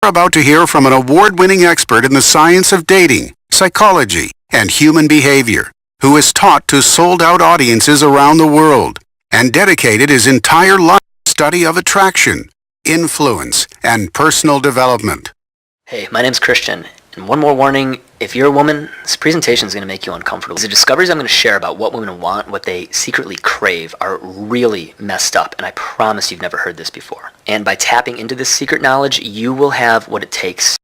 about to hear from an award-winning expert in the science of dating, psychology, and human behavior, who is taught to sold-out audiences around the world and dedicated his entire life to study of attraction, influence, and personal development. Hey, my name's Christian, and one more warning, if you're a woman, this presentation is going to make you uncomfortable. The discoveries I'm going to share about what women want, what they secretly crave, are really messed up, and I promise you've never heard this before. And by tapping into this secret knowledge, you will have what it takes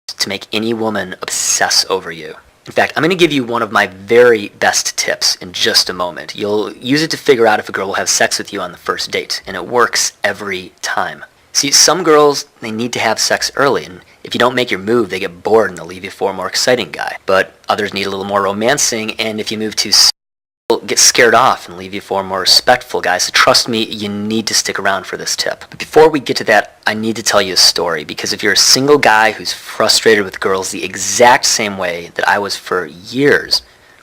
to make any woman obsess over you. In fact, I'm going to give you one of my very best tips in just a moment. You'll use it to figure out if a girl will have sex with you on the first date, and it works every time. See, some girls, they need to have sex early, and if you don't make your move, they get bored and they'll leave you for a more exciting guy. But others need a little more romancing, and if you move too soon, they'll get scared off and leave you for a more respectful guy. So trust me, you need to stick around for this tip. But before we get to that, I need to tell you a story, because if you're a single guy who's frustrated with girls the exact same way that I was for years,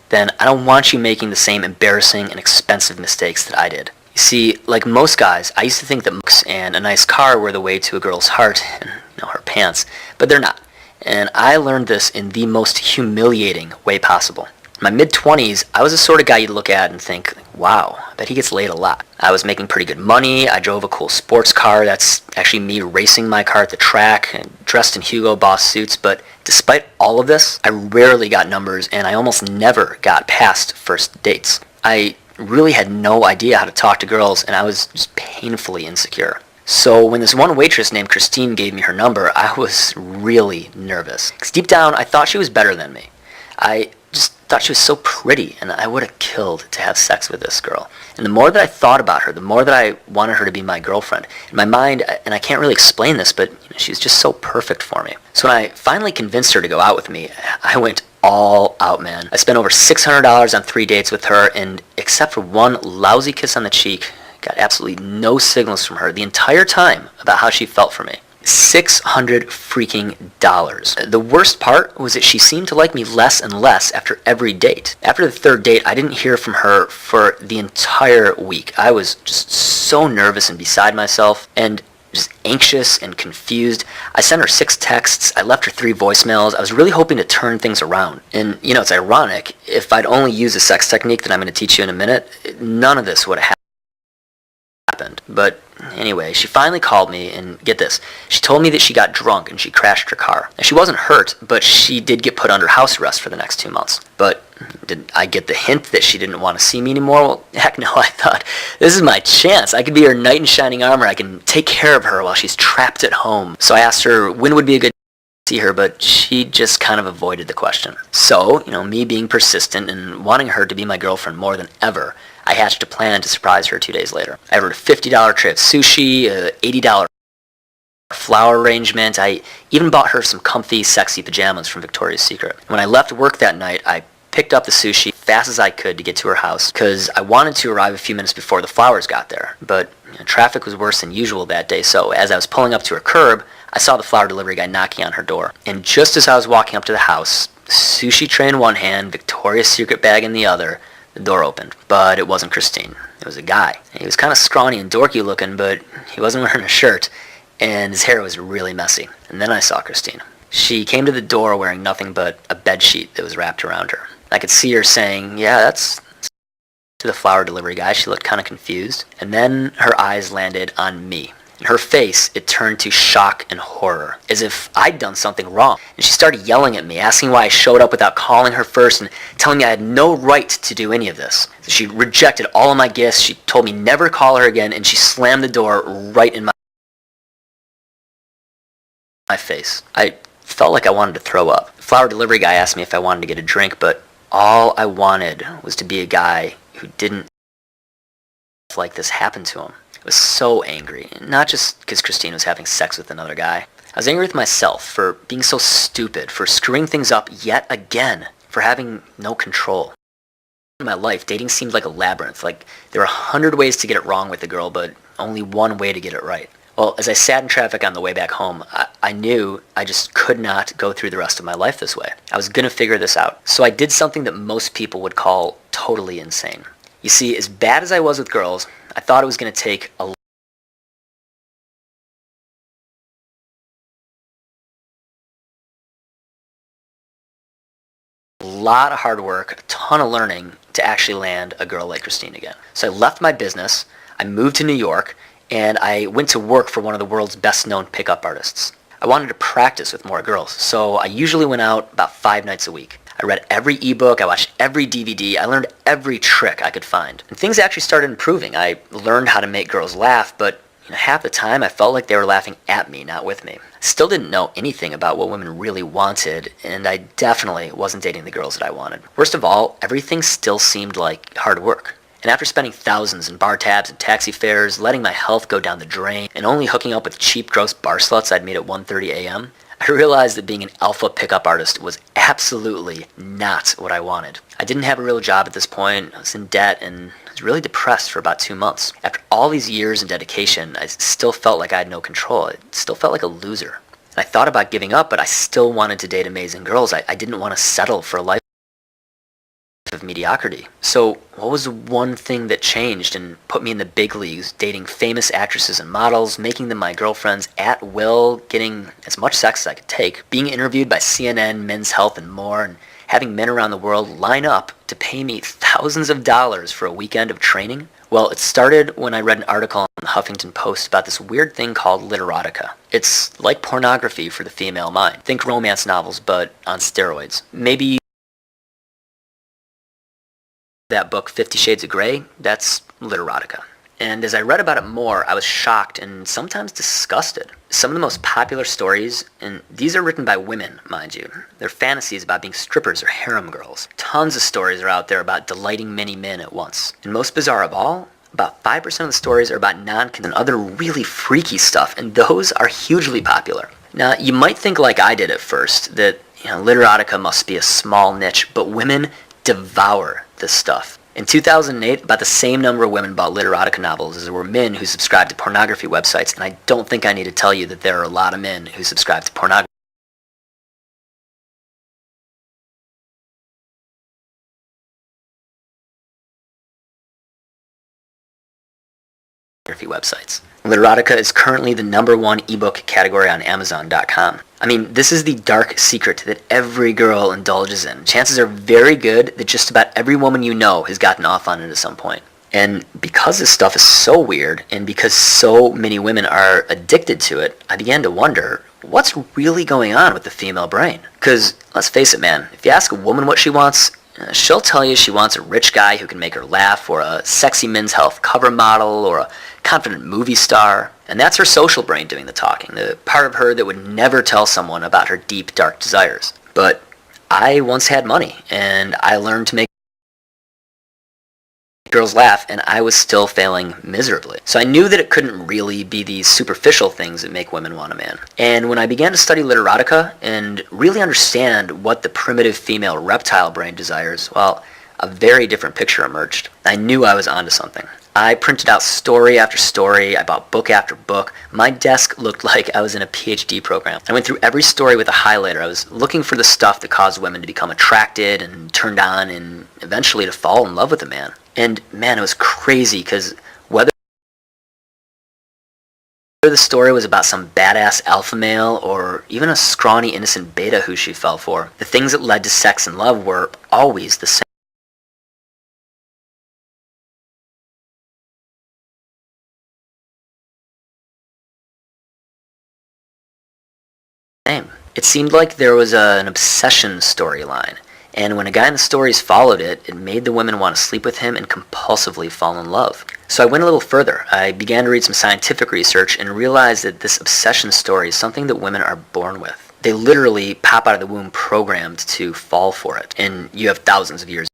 then I don't want you making the same embarrassing and expensive mistakes that I did. You see, like most guys, I used to think that looks and a nice car were the way to a girl's heart and, her pants, but they're not. And I learned this in the most humiliating way possible. In my mid-20s, I was the sort of guy you'd look at and think, wow, I bet he gets laid a lot. I was making pretty good money, I drove a cool sports car, that's actually me racing my car at the track, and dressed in Hugo Boss suits, but despite all of this, I rarely got numbers and I almost never got past first dates. I really had no idea how to talk to girls, and I was just painfully insecure. So when this one waitress named Christine gave me her number, I was really nervous. Because deep down, I thought she was better than me. I just thought she was so pretty, and I would have killed to have sex with this girl. And the more that I thought about her, the more that I wanted her to be my girlfriend. In my mind, and I can't really explain this, but she was just so perfect for me. So when I finally convinced her to go out with me, I went all out, man. I spent over $600 on 3 dates with her, and except for one lousy kiss on the cheek, got absolutely no signals from her the entire time about how she felt for me. $600 freaking dollars. The worst part was that she seemed to like me less and less after every date. After the third date, I didn't hear from her for the entire week. I was just so nervous and beside myself, and just anxious and confused. I sent her 6 texts, I left her 3 voicemails. I was really hoping to turn things around. And, it's ironic, if I'd only used a sex technique that I'm going to teach you in a minute, none of this would have happened. But anyway, she finally called me, and get this, she told me that she got drunk and she crashed her car. Now, she wasn't hurt, but she did get put under house arrest for the next 2 months. But did I get the hint that she didn't want to see me anymore? Well, heck no, I thought, this is my chance. I could be her knight in shining armor. I can take care of her while she's trapped at home. So I asked her when would be a good time to see her, but she just kind of avoided the question. So, me being persistent and wanting her to be my girlfriend more than ever, I hatched a plan to surprise her 2 days later. I ordered a $50 tray of sushi, a $80 flower arrangement. I even bought her some comfy, sexy pajamas from Victoria's Secret. When I left work that night, I picked up the sushi as fast as I could to get to her house, because I wanted to arrive a few minutes before the flowers got there. But traffic was worse than usual that day, so as I was pulling up to her curb, I saw the flower delivery guy knocking on her door. And just as I was walking up to the house, sushi tray in one hand, Victoria's Secret bag in the other, the door opened. But it wasn't Christine. It was a guy. He was kind of scrawny and dorky looking, but he wasn't wearing a shirt, and his hair was really messy. And then I saw Christine. She came to the door wearing nothing but a bedsheet that was wrapped around her. I could see her saying, yeah, that's to the flower delivery guy. She looked kind of confused. And then her eyes landed on me. In her face, it turned to shock and horror, as if I'd done something wrong. And she started yelling at me, asking why I showed up without calling her first, and telling me I had no right to do any of this. So she rejected all of my gifts. She told me never to call her again, and she slammed the door right in my face. I felt like I wanted to throw up. The flower delivery guy asked me if I wanted to get a drink, but all I wanted was to be a guy who didn't like this happen to him. I was so angry, not just because Christine was having sex with another guy. I was angry with myself for being so stupid, for screwing things up yet again, for having no control. In my life, dating seemed like a labyrinth, like there were 100 ways to get it wrong with a girl, but only one way to get it right. Well, as I sat in traffic on the way back home, I knew I just could not go through the rest of my life this way. I was going to figure this out. So I did something that most people would call totally insane. You see, as bad as I was with girls, I thought it was going to take a A lot of hard work, a ton of learning to actually land a girl like Christine again. So I left my business, I moved to New York, and I went to work for one of the world's best-known pickup artists. I wanted to practice with more girls, so I usually went out about 5 nights a week. I read every ebook, I watched every DVD, I learned every trick I could find. And things actually started improving. I learned how to make girls laugh, but half the time I felt like they were laughing at me, not with me. I still didn't know anything about what women really wanted, and I definitely wasn't dating the girls that I wanted. Worst of all, everything still seemed like hard work. And after spending thousands in bar tabs and taxi fares, letting my health go down the drain, and only hooking up with cheap, gross bar sluts I'd meet at 1:30 a.m., I realized that being an alpha pickup artist was absolutely not what I wanted. I didn't have a real job at this point, I was in debt, and I was really depressed for about 2 months. After all these years and dedication, I still felt like I had no control. I still felt like a loser. And I thought about giving up, but I still wanted to date amazing girls. I didn't want to settle for a life of mediocrity. So what was the one thing that changed and put me in the big leagues, dating famous actresses and models, making them my girlfriends at will, getting as much sex as I could take, being interviewed by CNN, Men's Health, and more, and having men around the world line up to pay me thousands of dollars for a weekend of training? Well, it started when I read an article on the Huffington Post about this weird thing called literotica. It's like pornography for the female mind. Think romance novels, but on steroids. Maybe that book 50 Shades of Grey, that's literotica. And as I read about it more, I was shocked and sometimes disgusted. Some of the most popular stories, and these are written by women, mind you, they're fantasies about being strippers or harem girls. Tons of stories are out there about delighting many men at once. And most bizarre of all, about 5% of the stories are about non-consent and other really freaky stuff, and those are hugely popular. Now, you might think like I did at first, that literotica must be a small niche, but women devour this stuff. In 2008, about the same number of women bought literotica novels as there were men who subscribed to pornography websites, and I don't think I need to tell you that there are a lot of men who subscribe to pornography websites. Literotica is currently the #1 ebook category on Amazon.com. I mean, this is the dark secret that every girl indulges in. Chances are very good that just about every woman you know has gotten off on it at some point. And because this stuff is so weird, and because so many women are addicted to it, I began to wonder, what's really going on with the female brain? Because, let's face it, man, if you ask a woman what she wants, she'll tell you she wants a rich guy who can make her laugh, or a sexy Men's Health cover model, or a confident movie star. And that's her social brain doing the talking, the part of her that would never tell someone about her deep, dark desires. But I once had money, and I learned to make girls laugh, and I was still failing miserably. So I knew that it couldn't really be these superficial things that make women want a man. And when I began to study literotica and really understand what the primitive female reptile brain desires, well, a very different picture emerged. I knew I was onto something. I printed out story after story, I bought book after book. My desk looked like I was in a PhD program. I went through every story with a highlighter. I was looking for the stuff that caused women to become attracted and turned on and eventually to fall in love with a man. And man, it was crazy, because whether the story was about some badass alpha male or even a scrawny innocent beta who she fell for, the things that led to sex and love were always the same. It seemed like there was an obsession storyline, and when a guy in the stories followed it, it made the women want to sleep with him and compulsively fall in love. So I went a little further. I began to read some scientific research and realized that this obsession story is something that women are born with. They literally pop out of the womb programmed to fall for it, and you have thousands of years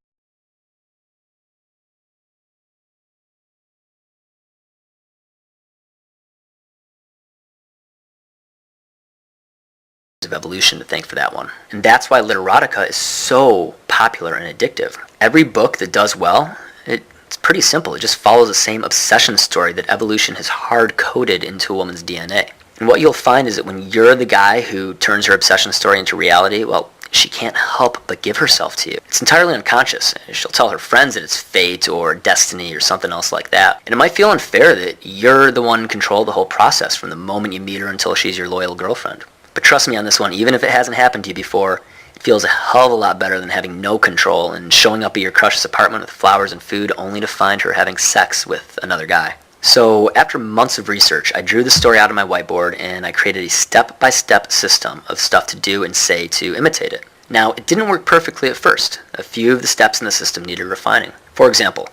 of evolution to thank for that one. And that's why literotica is so popular and addictive. Every book that does well, it's pretty simple. It just follows the same obsession story that evolution has hard-coded into a woman's DNA. And what you'll find is that when you're the guy who turns her obsession story into reality, well, she can't help but give herself to you. It's entirely unconscious. She'll tell her friends that it's fate or destiny or something else like that. And it might feel unfair that you're the one in control of the whole process from the moment you meet her until she's your loyal girlfriend. But trust me on this one, even if it hasn't happened to you before, It feels a hell of a lot better than having no control and showing up at your crush's apartment with flowers and food only to find her having sex with another guy. So after months of research, I drew the story out on my whiteboard and I created a step-by-step system of stuff to do and say to imitate it. Now, it didn't work perfectly at first. A few of the steps in the system needed refining. For example,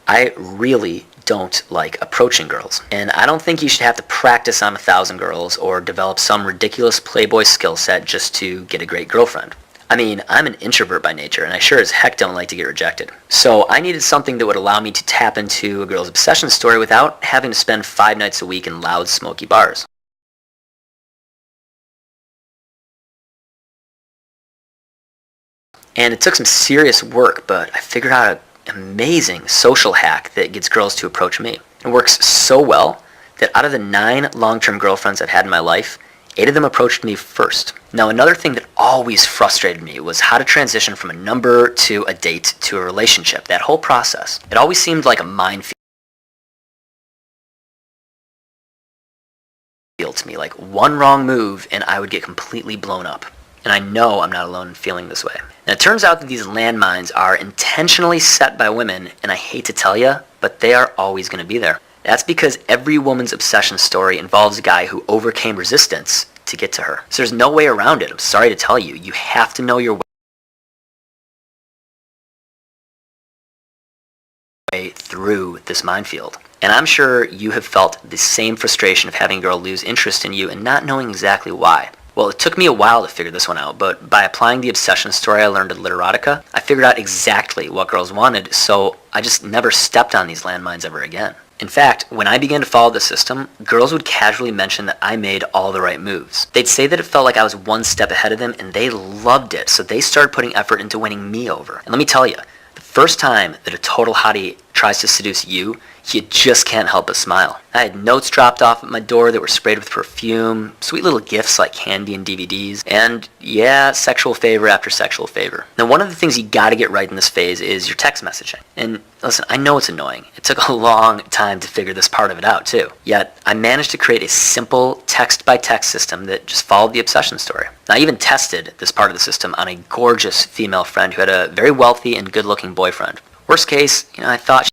I really don't like approaching girls. And I don't think you should have to practice on 1,000 girls or develop some ridiculous playboy skill set just to get a great girlfriend. I mean, I'm an introvert by nature, and I sure as heck don't like to get rejected. So I needed something that would allow me to tap into a girl's obsession story without having to spend 5 nights a week in loud, smoky bars. And it took some serious work, but I figured out an amazing social hack that gets girls to approach me. It works so well that out of the 9 long-term girlfriends I've had in my life, 8 of them approached me first. Now, another thing that always frustrated me was how to transition from a number to a date to a relationship. That whole process. It always seemed like a minefield to me, like one wrong move and I would get completely blown up. And I know I'm not alone in feeling this way. Now, it turns out that these landmines are intentionally set by women, and I hate to tell you, but they are always going to be there. That's because every woman's obsession story involves a guy who overcame resistance to get to her. So there's no way around it. I'm sorry to tell you. You have to know your way through this minefield. And I'm sure you have felt the same frustration of having a girl lose interest in you and not knowing exactly why. Well, it took me a while to figure this one out, but by applying the obsession story I learned at Literotica, I figured out exactly what girls wanted, so I just never stepped on these landmines ever again. In fact, when I began to follow the system, girls would casually mention that I made all the right moves. They'd say that it felt like I was one step ahead of them, and they loved it, so they started putting effort into winning me over. And let me tell you, the first time that a total hottie tries to seduce you, you just can't help but smile. I had notes dropped off at my door that were sprayed with perfume, sweet little gifts like candy and DVDs, and yeah, sexual favor after sexual favor. Now, one of the things you gotta get right in this phase is your text messaging. And listen, I know it's annoying. It took a long time to figure this part of it out too. Yet, I managed to create a simple text-by-text system that just followed the obsession story. Now, I even tested this part of the system on a gorgeous female friend who had a very wealthy and good-looking boyfriend. Worst case, I thought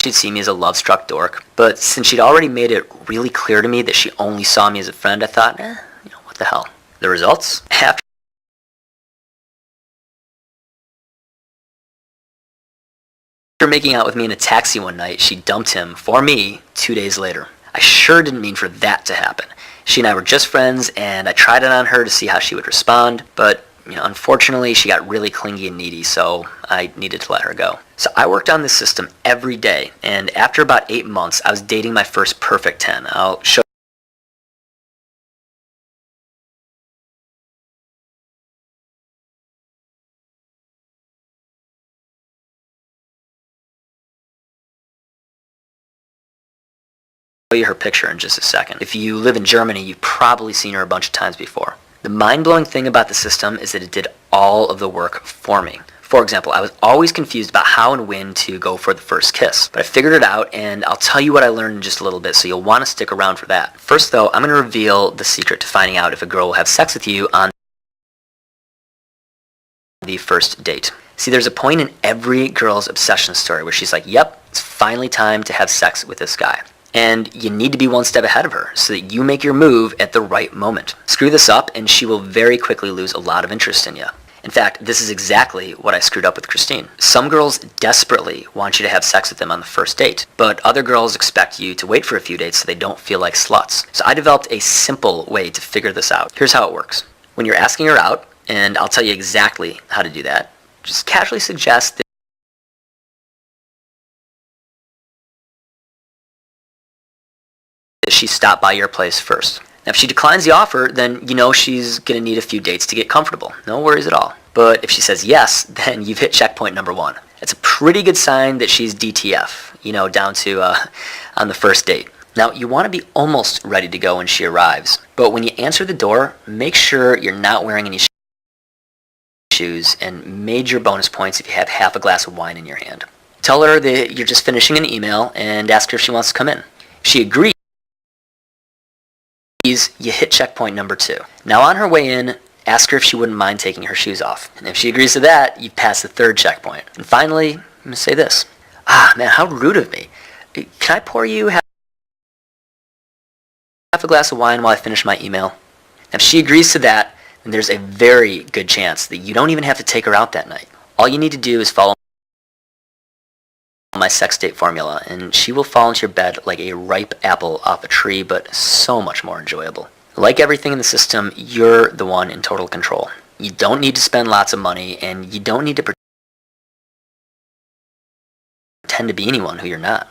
she'd see me as a love-struck dork, but since she'd already made it really clear to me that she only saw me as a friend, I thought, what the hell. The results? After making out with me in a taxi one night, she dumped him for me 2 days later. I sure didn't mean for that to happen. She and I were just friends, and I tried it on her to see how she would respond, but unfortunately, she got really clingy and needy, so I needed to let her go. So I worked on this system every day, and after about 8 months, I was dating my first perfect 10. I'll show you her picture in just a second. If you live in Germany, you've probably seen her a bunch of times before. The mind-blowing thing about the system is that it did all of the work for me. For example, I was always confused about how and when to go for the first kiss, but I figured it out, and I'll tell you what I learned in just a little bit, so you'll want to stick around for that. First, though, I'm going to reveal the secret to finding out if a girl will have sex with you on the first date. See, there's a point in every girl's obsession story where she's like, yep, it's finally time to have sex with this guy. And you need to be one step ahead of her so that you make your move at the right moment. Screw this up and she will very quickly lose a lot of interest in you. In fact, this is exactly what I screwed up with Christine. Some girls desperately want you to have sex with them on the first date, but other girls expect you to wait for a few dates so they don't feel like sluts. So I developed a simple way to figure this out. Here's how it works. When you're asking her out, and I'll tell you exactly how to do that, just casually suggest that she stop by your place first. Now, if she declines the offer, then you know she's going to need a few dates to get comfortable. No worries at all. But if she says yes, then you've hit checkpoint number 1. It's a pretty good sign that she's DTF, down to on the first date. Now, you want to be almost ready to go when she arrives. But when you answer the door, make sure you're not wearing any shoes, and major bonus points if you have half a glass of wine in your hand. Tell her that you're just finishing an email and ask her if she wants to come in. If she agrees, You hit checkpoint number 2. Now on her way in, ask her if she wouldn't mind taking her shoes off. And if she agrees to that, you've passed the 3rd checkpoint. And finally, I'm going to say this. Man, how rude of me. Can I pour you half a glass of wine while I finish my email? If she agrees to that, then there's a very good chance that you don't even have to take her out that night. All you need to do is follow my sex date formula, and she will fall into your bed like a ripe apple off a tree, but so much more enjoyable. Like everything in the system, you're the one in total control. You don't need to spend lots of money, and you don't need to pretend to be anyone who you're not.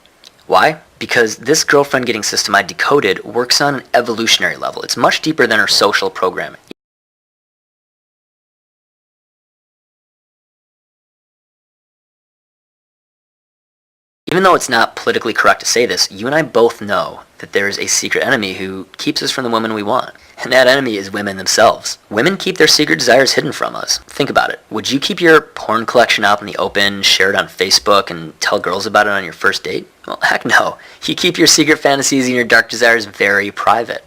Why? Because this girlfriend getting system I decoded works on an evolutionary level. It's much deeper than our social programming. Even though it's not politically correct to say this, you and I both know that there's a secret enemy who keeps us from the women we want. And that enemy is women themselves. Women keep their secret desires hidden from us. Think about it. Would you keep your porn collection out in the open, share it on Facebook, and tell girls about it on your first date? Well, heck no. You keep your secret fantasies and your dark desires very private.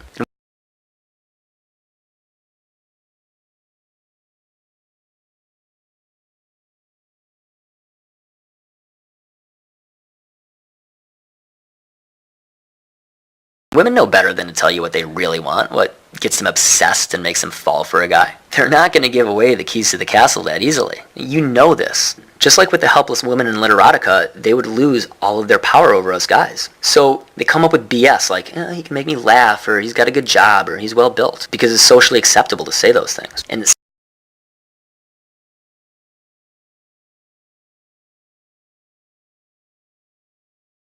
Women know better than to tell you what they really want, what gets them obsessed and makes them fall for a guy. They're not going to give away the keys to the castle that easily. You know this. Just like with the helpless women in literotica, they would lose all of their power over us guys. So they come up with BS like, he can make me laugh, or he's got a good job, or he's well built, because it's socially acceptable to say those things. And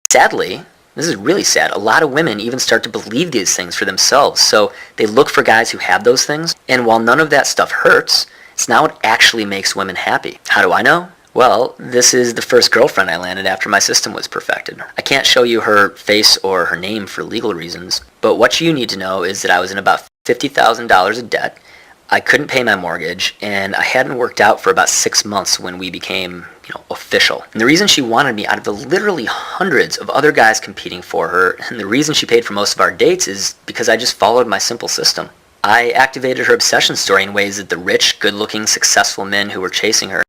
sadly, this is really sad, a lot of women even start to believe these things for themselves, so they look for guys who have those things, and while none of that stuff hurts, it's now what actually makes women happy. How do I know? Well, this is the first girlfriend I landed after my system was perfected. I can't show you her face or her name for legal reasons, but what you need to know is that I was in about $50,000 of debt, I couldn't pay my mortgage, and I hadn't worked out for about 6 months when we became, official. And the reason she wanted me out of the literally hundreds of other guys competing for her, and the reason she paid for most of our dates is because I just followed my simple system. I activated her obsession story in ways that the rich, good-looking, successful men who were chasing her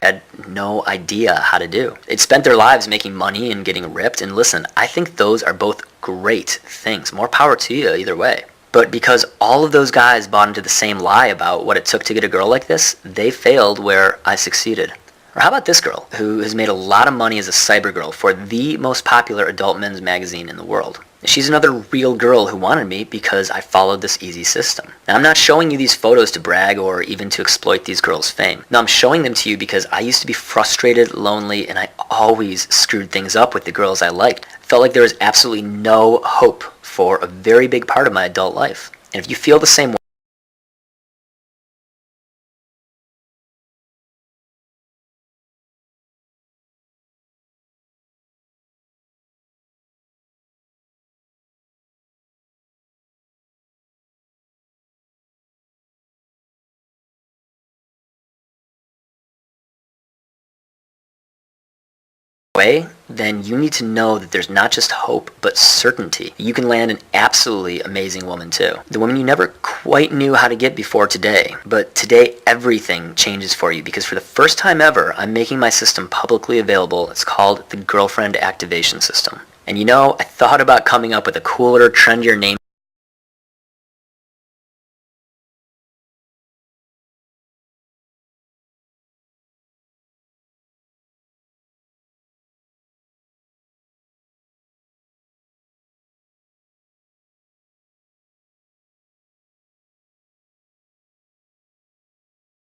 had no idea how to do. They'd spent their lives making money and getting ripped, and listen, I think those are both great things. More power to you either way. But because all of those guys bought into the same lie about what it took to get a girl like this, they failed where I succeeded. Or how about this girl, who has made a lot of money as a cyber girl for the most popular adult men's magazine in the world? She's another real girl who wanted me because I followed this easy system. Now, I'm not showing you these photos to brag or even to exploit these girls' fame. No, I'm showing them to you because I used to be frustrated, lonely, and I always screwed things up with the girls I liked. I felt like there was absolutely no hope for a very big part of my adult life. And if you feel the same way, then you need to know that there's not just hope, but certainty. You can land an absolutely amazing woman too. The woman you never quite knew how to get before today. But today, everything changes for you because for the first time ever, I'm making my system publicly available. It's called the Girlfriend Activation System. And I thought about coming up with a cooler, trendier name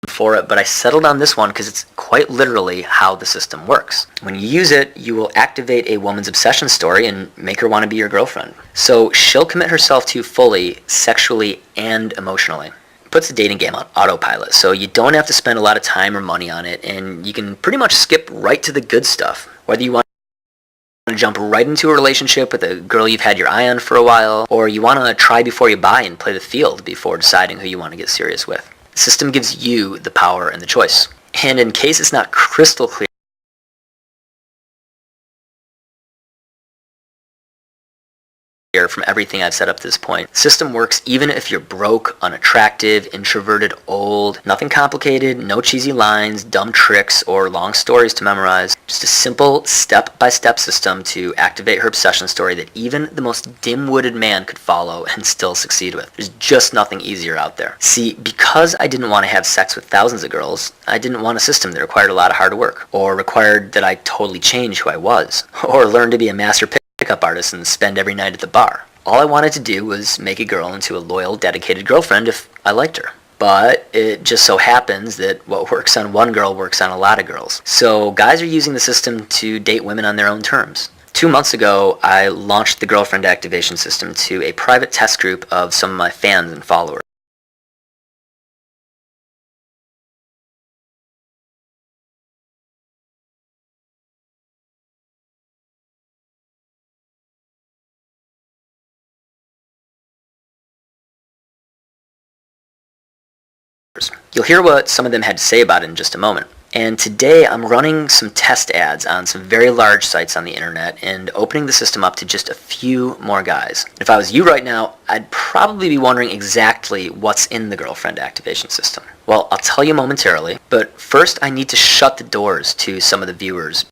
for it, but I settled on this one because it's quite literally how the system works. When you use it, you will activate a woman's obsession story and make her want to be your girlfriend. So she'll commit herself to you fully, sexually and emotionally. It puts the dating game on autopilot, so you don't have to spend a lot of time or money on it, and you can pretty much skip right to the good stuff. Whether you want to jump right into a relationship with a girl you've had your eye on for a while, or you want to try before you buy and play the field before deciding who you want to get serious with. The system gives you the power and the choice. And in case it's not crystal clear from everything I've said up to this point, the system works even if you're broke, unattractive, introverted, old, nothing complicated, no cheesy lines, dumb tricks, or long stories to memorize. Just a simple step-by-step system to activate her obsession story that even the most dim-witted man could follow and still succeed with. There's just nothing easier out there. See, because I didn't want to have sex with thousands of girls, I didn't want a system that required a lot of hard work, or required that I totally change who I was, or learn to be a master pickup artist and spend every night at the bar. All I wanted to do was make a girl into a loyal, dedicated girlfriend if I liked her. But it just so happens that what works on one girl works on a lot of girls. So guys are using the system to date women on their own terms. 2 months ago, I launched the girlfriend activation system to a private test group of some of my fans and followers. You'll hear what some of them had to say about it in just a moment. And today I'm running some test ads on some very large sites on the internet and opening the system up to just a few more guys. If I was you right now, I'd probably be wondering exactly what's in the girlfriend activation system. Well, I'll tell you momentarily, but first I need to shut the doors to some of the viewers